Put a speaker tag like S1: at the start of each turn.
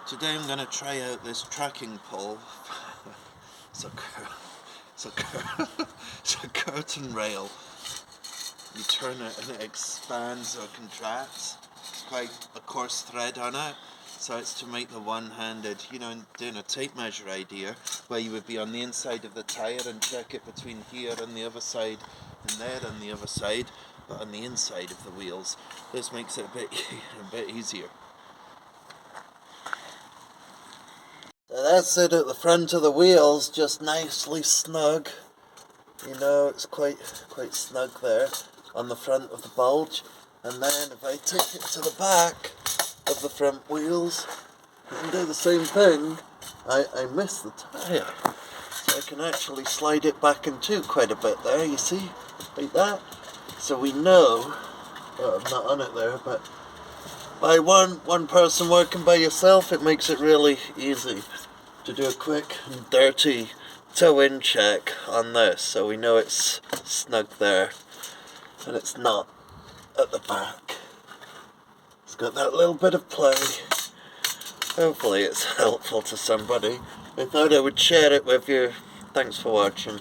S1: Today I'm going to try out this tracking pole. It's a, it's a curtain rail. You turn it and it expands or contracts. It's quite a coarse thread on it. So it's to make the one-handed, doing a tape measure idea, where you would be on the inside of the tyre and check it between here and the other side, and there and the other side, but on the inside of the wheels. This makes it a bit easier. So that's it at the front of the wheels, just nicely snug. It's quite snug there on the front of the bulge. And then if I take it to the back of the front wheels, I can do the same thing. I miss the tyre. So I can actually slide it back in two quite a bit there, you see? Like that. So we know, well, I'm not on it there, but by one person working by yourself, it makes it really easy to do a quick and dirty toe-in check on this, so we know it's snug there and it's not at the back. It's got that little bit of play. Hopefully it's helpful to somebody. I thought I would share it with you. Thanks for watching.